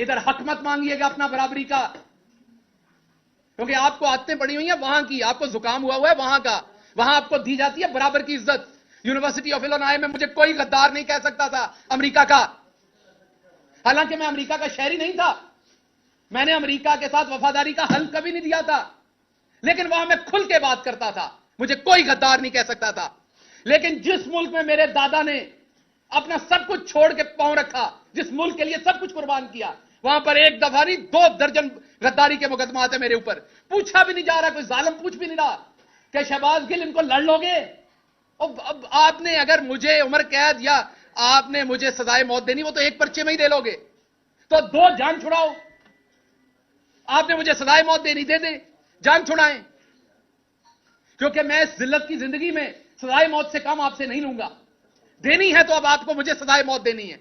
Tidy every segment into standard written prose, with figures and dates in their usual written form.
इधर हक मत मांगिएगा अपना बराबरी का, क्योंकि आपको आदतें पड़ी हुई हैं वहां की, आपको जुकाम हुआ है वहां का, वहां आपको दी जाती है बराबर की इज्जत। यूनिवर्सिटी ऑफ इलिनॉय में मुझे कोई गद्दार नहीं कह सकता था अमेरिका का, हालांकि मैं अमेरिका का शहरी नहीं था, मैंने अमेरिका के साथ वफादारी का हल कभी नहीं दिया था, लेकिन वहां मैं खुल के बात करता था, मुझे कोई गद्दार नहीं कह सकता था। लेकिन जिस मुल्क में मेरे दादा ने अपना सब कुछ छोड़ के पांव रखा, जिस मुल्क के लिए सब कुछ कुर्बान किया, वहां पर एक दफा नहीं 2 दर्जन गद्दारी के मुकदमा आते मेरे ऊपर। पूछा भी नहीं जा रहा, कोई जालिम पूछ भी नहीं रहा कि शहबाज गिल इनको लड़ लोगे। अब आपने अगर मुझे उम्र कैद या आपने मुझे सजाए मौत देनी, वो तो एक पर्चे में ही दे लोगे, तो 2 जान छुड़ाओ। आपने मुझे सजाए मौत देनी, दे दे, जान छुड़ाएं, क्योंकि मैं इस जिल्लत की जिंदगी में सजाए मौत से कम आपसे नहीं लूंगा। देनी है तो अब आपको मुझे सजाए मौत देनी है,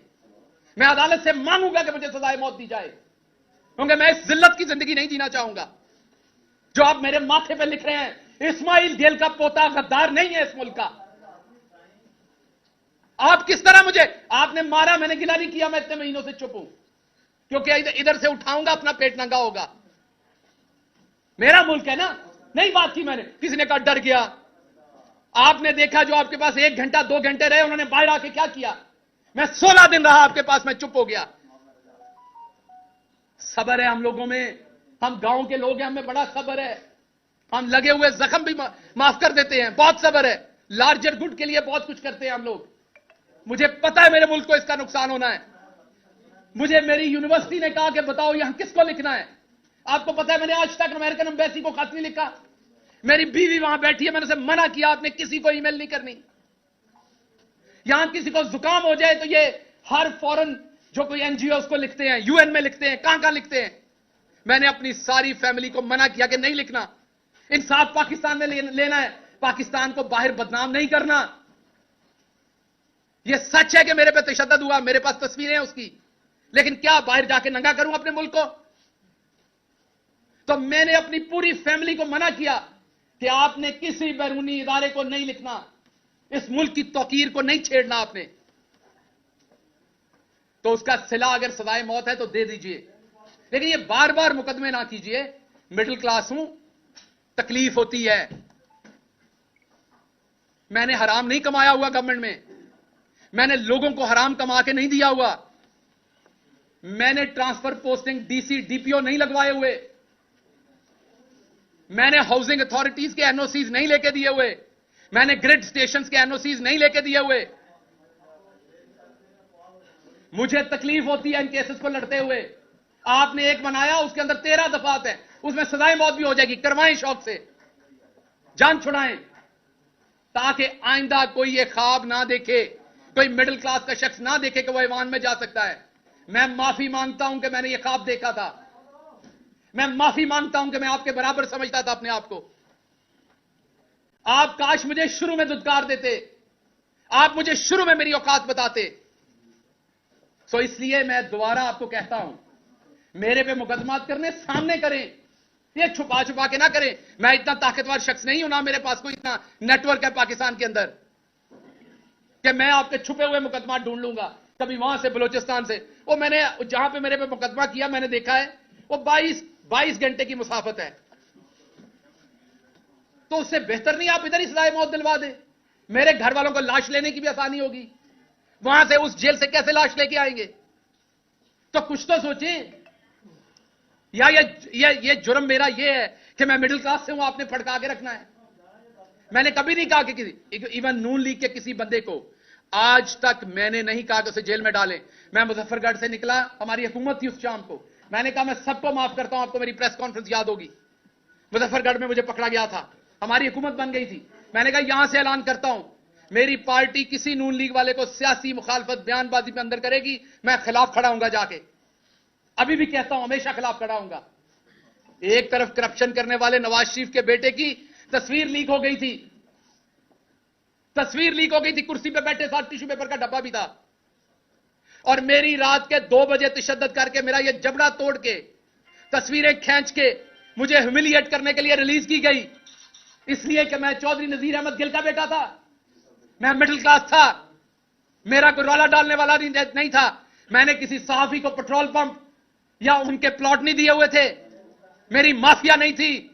मैं अदालत से मांगूंगा कि मुझे सजाए मौत दी जाए, क्योंकि मैं इस जिल्लत की जिंदगी नहीं जीना चाहूंगा। जो आप मेरे माथे पे लिख रहे हैं, इस्माइल गेल का पोता गद्दार नहीं है इस मुल्क का। आप किस तरह मुझे आपने मारा, मैंने गिला नहीं किया, मैं इतने महीनों से चुप हूं, क्योंकि इधर से उठाऊंगा अपना पेट नंगा होगा। मेरा मुल्क है ना, नहीं बात की मैंने, किसी ने कहा डर गया। आपने देखा जो आपके पास 1 घंटा 2 घंटे रहे, उन्होंने बाहर आके क्या किया। मैं 16 दिन रहा आपके पास, मैं चुप हो गया। सब्र है हम लोगों में, हम गांव के लोग हैं, हमें बड़ा सब्र है, हम लगे हुए जख्म भी माफ कर देते हैं, बहुत सब्र है, लार्जर गुड के लिए बहुत कुछ करते हैं हम लोग। मुझे पता है मेरे मुल्क को इसका नुकसान होना है। मुझे मेरी यूनिवर्सिटी ने कहा कि बताओ यहां किसको लिखना है। आपको पता है मैंने आज तक अमेरिकन एम्बेसी को खत नहीं लिखा। मेरी बीवी वहां बैठी है, मैंने उसे मना किया आपने किसी को ईमेल नहीं करनी। यहां किसी को जुकाम हो जाए तो ये हर फॉरेन जो कोई एनजीओ उसको लिखते हैं, यूएन में लिखते हैं, कहां कहां लिखते हैं। मैंने अपनी सारी फैमिली को मना किया कि नहीं लिखना, इंसाफ पाकिस्तान में लेना है, पाकिस्तान को बाहर बदनाम नहीं करना। यह सच है कि मेरे पे तशद्दुद हुआ, मेरे पास तस्वीरें हैं उसकी, लेकिन क्या बाहर जाके नंगा करूं अपने मुल्क को। तो मैंने अपनी पूरी फैमिली को मना किया कि आपने किसी बैरूनी इदारे को नहीं लिखना, इस मुल्क की तौकीर को नहीं छेड़ना आपने। तो उसका सिला अगर सजाए मौत है तो दे दीजिए, लेकिन ये बार बार मुकदमे ना कीजिए। मिडिल क्लास हूं, तकलीफ होती है। मैंने हराम नहीं कमाया हुआ गवर्नमेंट में, मैंने लोगों को हराम कमा के नहीं दिया हुआ, मैंने ट्रांसफर पोस्टिंग डीसी डीपीओ नहीं लगवाए हुए, मैंने हाउसिंग अथॉरिटीज के एनओसीज नहीं लेके दिए हुए, मैंने ग्रिड स्टेशंस के एनओसीज नहीं लेके दिए हुए। मुझे तकलीफ होती है इन केसेस को लड़ते हुए। आपने एक बनाया, उसके अंदर 13 दफात है, उसमें सजाए मौत भी हो जाएगी, करवाएं शौक से, जान छुड़ाएं, ताकि आइंदा कोई ये ख्वाब ना देखे, कोई मिडिल क्लास का शख्स ना देखे कि वह ईवान में जा सकता है। मैं माफी मांगता हूं कि मैंने ये ख्वाब देखा था, मैं माफी मांगता हूं कि मैं आपके बराबर समझता था अपने आप को। आप काश मुझे शुरू में दुत्कार देते, आप मुझे शुरू में मेरी औकात बताते। सो इसलिए मैं दोबारा आपको कहता हूं, मेरे पे मुकदमात करने सामने करें, ये छुपा छुपा के ना करें। मैं इतना ताकतवर शख्स नहीं हूं, ना मेरे पास कोई इतना नेटवर्क है पाकिस्तान के अंदर कि मैं आपके छुपे हुए मुकदमा ढूंढ लूंगा, कभी वहां से बलोचिस्तान से। वो मैंने जहां पे मेरे पे मुकदमा किया, मैंने देखा है वो 22 घंटे की मुसाफत है। तो उससे बेहतर नहीं आप इधर ही सजाए मौत दिलवा दे, मेरे घर वालों को लाश लेने की भी आसानी होगी। वहां से उस जेल से कैसे लाश लेके आएंगे? तो कुछ तो सोचें। या ये जुर्म मेरा ये है कि मैं मिडिल क्लास से हूं, आपने फड़का के रखना है। मैंने कभी नहीं कहा कि किसी, इवन नून लीग के किसी बंदे को आज तक मैंने नहीं कहा कि उसे जेल में डालें। मैं मुजफ्फरगढ़ से निकला, हमारी हुकूमत थी उस शाम को, मैंने कहा मैं सबको माफ करता हूं। आपको मेरी प्रेस कॉन्फ्रेंस याद होगी, मुजफ्फरगढ़ में मुझे पकड़ा गया था, हमारी हुकूमत बन गई थी। मैंने कहा यहां से ऐलान करता हूं, मेरी पार्टी किसी नून लीग वाले को सियासी मुखालफत बयानबाजी में अंदर करेगी, मैं खिलाफ खड़ा हूंगा जाके। अभी भी कहता हूं, हमेशा खिलाफ खड़ा हूंगा। एक तरफ करप्शन करने वाले नवाज शरीफ के बेटे की तस्वीर लीक हो गई थी, तस्वीर लीक हो गई थी, कुर्सी पे बैठे साथ टिश्यू पेपर का डब्बा भी था, और मेरी रात के 2 बजे तशद्दुद करके मेरा ये जबड़ा तोड़ के तस्वीरें खींच के मुझे ह्यूमिलिएट करने के लिए रिलीज की गई, इसलिए कि मैं चौधरी नजीर अहमद गिल का बेटा था, मैं मिडिल क्लास था, मेरा कोई रौला डालने वाला नहीं था। मैंने किसी सहाफी को पेट्रोल पंप या उनके प्लॉट नहीं दिए हुए थे, मेरी माफिया नहीं थी,